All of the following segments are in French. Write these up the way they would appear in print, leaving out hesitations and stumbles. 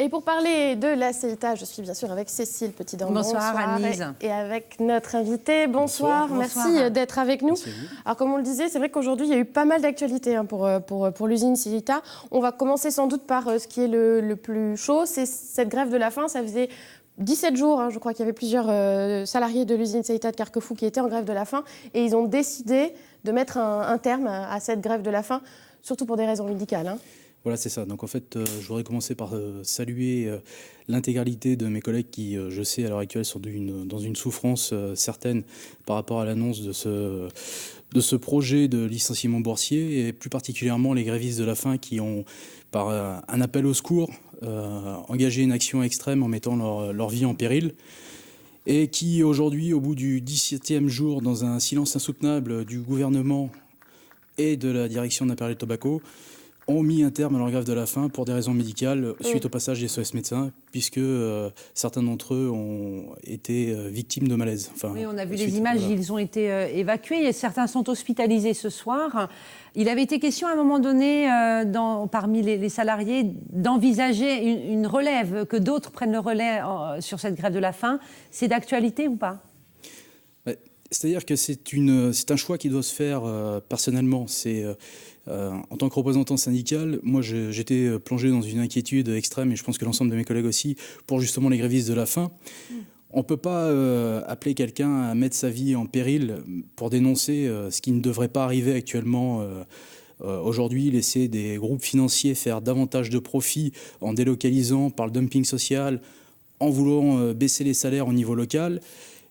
Et pour parler de la CEITA, je suis bien sûr avec Cécile Petit-Dent. Bonsoir Anne-Lise. Et avec notre invité. Bonsoir. Merci d'être avec nous. Alors comme on le disait, c'est vrai qu'aujourd'hui il y a eu pas mal d'actualités pour l'usine CEITA. On va commencer sans doute par ce qui est le plus chaud, c'est cette grève de la faim. Ça faisait 17 jours, je crois qu'il y avait plusieurs salariés de l'usine CEITA de Carquefou qui étaient en grève de la faim. Et ils ont décidé de mettre un terme à cette grève de la faim, surtout pour des raisons médicales. Voilà, c'est ça. Donc en fait, je voudrais commencer par saluer l'intégralité de mes collègues qui, je sais, à l'heure actuelle, sont dans une souffrance certaine par rapport à l'annonce de ce projet de licenciement boursier, et plus particulièrement les grévistes de la faim qui ont, par un appel au secours, engagé une action extrême en mettant leur vie en péril, et qui aujourd'hui, au bout du 17e jour, dans un silence insoutenable du gouvernement et de la direction d'Imperial Tobacco, ont mis un terme à leur grève de la faim pour des raisons médicales suite au passage des SOS médecins, puisque certains d'entre eux ont été victimes de malaise. Enfin, oui, on a vu les images, voilà. Ils ont été évacués et certains sont hospitalisés ce soir. Il avait été question à un moment donné, parmi les salariés, d'envisager une relève, que d'autres prennent le relais sur cette grève de la faim. C'est d'actualité ou pas ? C'est-à-dire que c'est un choix qui doit se faire personnellement. En tant que représentant syndical, moi j'étais plongé dans une inquiétude extrême, et je pense que l'ensemble de mes collègues aussi, pour justement les grévistes de la faim. On ne peut pas appeler quelqu'un à mettre sa vie en péril pour dénoncer ce qui ne devrait pas arriver actuellement. Aujourd'hui, laisser des groupes financiers faire davantage de profits en délocalisant par le dumping social, en voulant baisser les salaires au niveau local.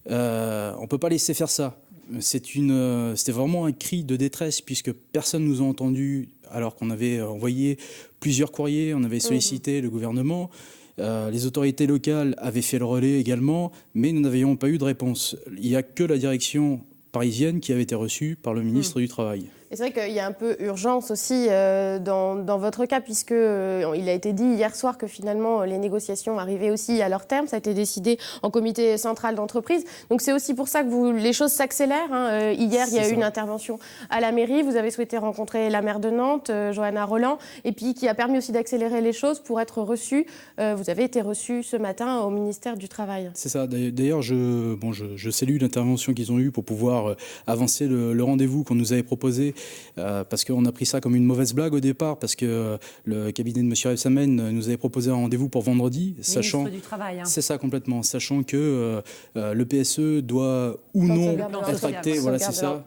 On ne peut pas laisser faire ça. C'était vraiment un cri de détresse, puisque personne ne nous a entendus, alors qu'on avait envoyé plusieurs courriers, on avait sollicité le gouvernement, les autorités locales avaient fait le relais également, mais nous n'avions pas eu de réponse. Il n'y a que la direction parisienne qui avait été reçue par le ministre du Travail. Et c'est vrai qu'il y a un peu urgence aussi dans votre cas, puisque il a été dit hier soir que finalement les négociations arrivaient aussi à leur terme. Ça a été décidé en comité central d'entreprise. Donc c'est aussi pour ça que les choses s'accélèrent. Hier, il y a eu une intervention à la mairie. Vous avez souhaité rencontrer la maire de Nantes, Johanna Roland, et puis qui a permis aussi d'accélérer les choses pour être reçu. Vous avez été reçu ce matin au ministère du Travail. C'est ça. D'ailleurs, je salue l'intervention qu'ils ont eue pour pouvoir avancer le rendez-vous qu'on nous avait proposé. Parce qu'on a pris ça comme une mauvaise blague au départ, parce que le cabinet de M. Rebsamen nous avait proposé un rendez-vous pour vendredi, sachant ministre du Travail, c'est ça complètement, sachant que le PSE doit ou non être acté, voilà, c'est ça,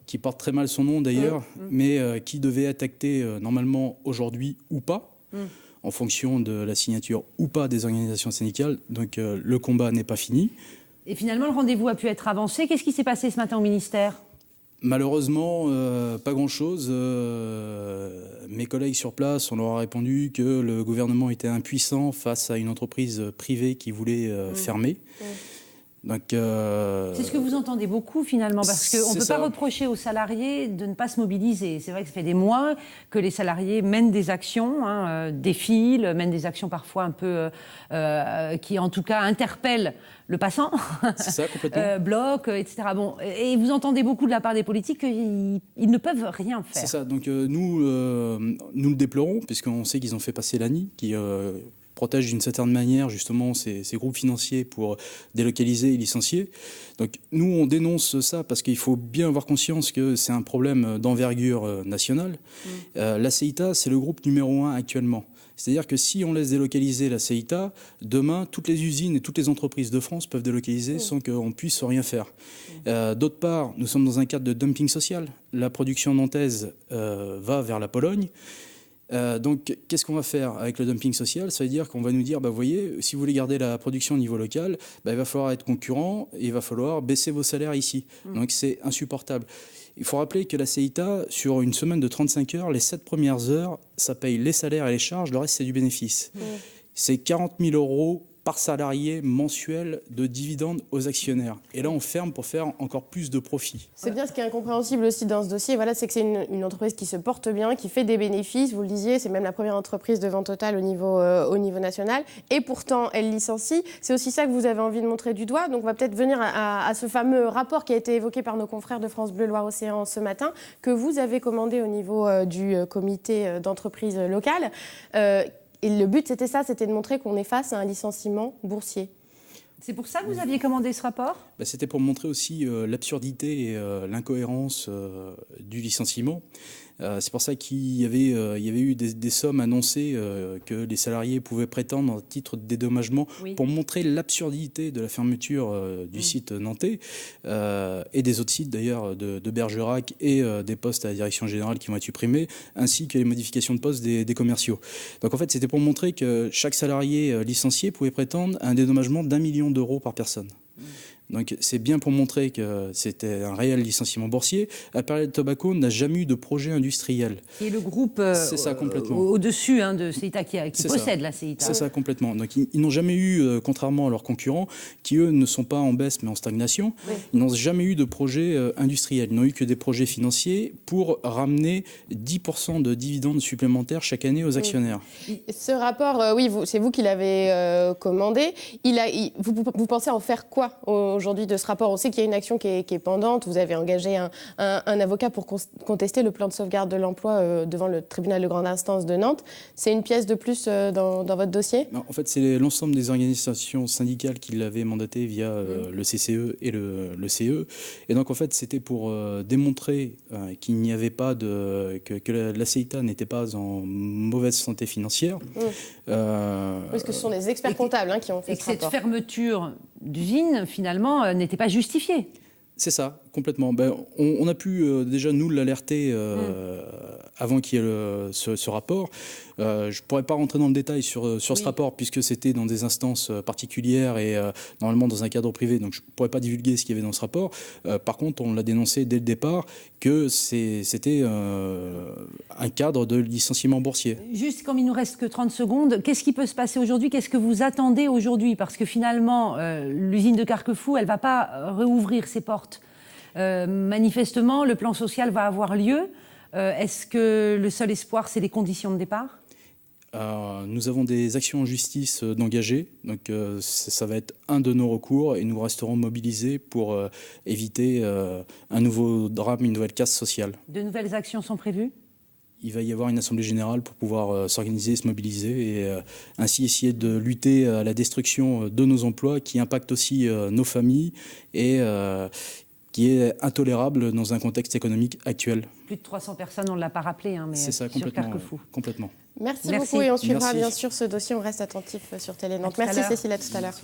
qui porte très mal son nom d'ailleurs, mais qui devait être acté normalement aujourd'hui ou pas, en fonction de la signature ou pas des organisations syndicales. Donc le combat n'est pas fini. Et finalement, le rendez-vous a pu être avancé. Qu'est-ce qui s'est passé ce matin au ministère ? Malheureusement, pas grand-chose. Mes collègues sur place, on leur a répondu que le gouvernement était impuissant face à une entreprise privée qui voulait fermer. Donc, c'est ce que vous entendez beaucoup finalement, parce qu'on ne peut pas reprocher aux salariés de ne pas se mobiliser. C'est vrai que ça fait des mois que les salariés mènent des actions, défilent, mènent des actions parfois un peu qui en tout cas interpellent le passant, c'est ça, complètement. Bloc, etc. Bon, et vous entendez beaucoup de la part des politiques qu'ils ne peuvent rien faire. C'est ça, donc nous le déplorons, puisqu'on sait qu'ils ont fait passer l'ANI, qui protège d'une certaine manière justement ces groupes financiers pour délocaliser et licencier. Donc nous, on dénonce ça parce qu'il faut bien avoir conscience que c'est un problème d'envergure nationale. La CEITA, c'est le groupe numéro 1 actuellement. C'est-à-dire que si on laisse délocaliser la CEITA, demain, toutes les usines et toutes les entreprises de France peuvent délocaliser sans qu'on puisse rien faire. D'autre part, nous sommes dans un cadre de dumping social. La production nantaise va vers la Pologne. Donc, qu'est-ce qu'on va faire avec le dumping social ? Ça veut dire qu'on va nous dire, vous voyez, si vous voulez garder la production au niveau local, il va falloir être concurrent et il va falloir baisser vos salaires ici. Donc, c'est insupportable. Il faut rappeler que la CEITA, sur une semaine de 35 heures, les 7 premières heures, ça paye les salaires et les charges, le reste, c'est du bénéfice. C'est 40 000 € par salarié mensuel de dividendes aux actionnaires. Et là, on ferme pour faire encore plus de profit. C'est bien ce qui est incompréhensible aussi dans ce dossier. Voilà, c'est que c'est une entreprise qui se porte bien, qui fait des bénéfices. Vous le disiez, c'est même la première entreprise de vente totale au niveau national. Et pourtant, elle licencie. C'est aussi ça que vous avez envie de montrer du doigt. Donc, on va peut-être venir à ce fameux rapport qui a été évoqué par nos confrères de France Bleu Loire-Océan ce matin, que vous avez commandé au niveau du comité d'entreprise locale. Et le but, c'était ça, c'était de montrer qu'on est face à un licenciement boursier. C'est pour ça que vous aviez commandé ce rapport ? C'était pour montrer aussi l'absurdité et l'incohérence du licenciement. C'est pour ça qu'il y avait eu des sommes annoncées que les salariés pouvaient prétendre à titre de dédommagement pour montrer l'absurdité de la fermeture du site nantais et des autres sites d'ailleurs de Bergerac et des postes à la direction générale qui vont être supprimés, ainsi que les modifications de postes des commerciaux. Donc en fait, c'était pour montrer que chaque salarié licencié pouvait prétendre à un dédommagement d'1 million d'euros par personne. Donc c'est bien pour montrer que c'était un réel licenciement boursier. Imperial Tobacco n'a jamais eu de projet industriel. Et le groupe c'est ça, complètement. Au-dessus de CEITA qui possède la CEITA. C'est ça, complètement. Donc ils n'ont jamais eu, contrairement à leurs concurrents, qui eux ne sont pas en baisse mais en stagnation, ils n'ont jamais eu de projet industriel. Ils n'ont eu que des projets financiers pour ramener 10% de dividendes supplémentaires chaque année aux actionnaires. Ce rapport, c'est vous qui l'avez commandé. Vous pensez en faire quoi aujourd'hui de ce rapport? On sait qu'il y a une action qui est pendante. Vous avez engagé un avocat pour contester le plan de sauvegarde de l'emploi devant le tribunal de grande instance de Nantes. C'est une pièce de plus dans votre dossier? Non, en fait, c'est l'ensemble des organisations syndicales qui l'avaient mandaté via le CCE et le CE. Et donc, en fait, c'était pour démontrer qu'il n'y avait pas que la CEITA n'était pas en mauvaise santé financière. Parce que ce sont des experts comptables qui ont fait ce rapport. Cette fermeture d'usine, finalement, n'était pas justifiée. C'est ça, complètement. On a pu déjà nous l'alerter avant qu'il y ait ce rapport. Je ne pourrais pas rentrer dans le détail sur ce rapport puisque c'était dans des instances particulières et normalement dans un cadre privé. Donc je ne pourrais pas divulguer ce qu'il y avait dans ce rapport. Par contre, on l'a dénoncé dès le départ que c'était un cadre de licenciement boursier. Juste comme il nous reste que 30 secondes, qu'est-ce qui peut se passer aujourd'hui? Qu'est-ce que vous attendez aujourd'hui? Parce que finalement, l'usine de Carquefou, elle ne va pas rouvrir ses portes. Manifestement, le plan social va avoir lieu. Est-ce que le seul espoir, c'est les conditions de départ? Nous avons des actions en justice d'engager, donc ça va être un de nos recours et nous resterons mobilisés pour éviter un nouveau drame, une nouvelle casse sociale. De nouvelles actions sont prévues? Il va y avoir une assemblée générale pour pouvoir s'organiser, se mobiliser et ainsi essayer de lutter à la destruction de nos emplois qui impactent aussi nos familles et qui est intolérable dans un contexte économique actuel. Plus de 300 personnes, on ne l'a pas rappelé, mais c'est ça, sur Carquefou. Complètement. Merci beaucoup et on suivra bien sûr ce dossier, on reste attentif sur Télé Nantes. Merci Cécile, à tout à l'heure.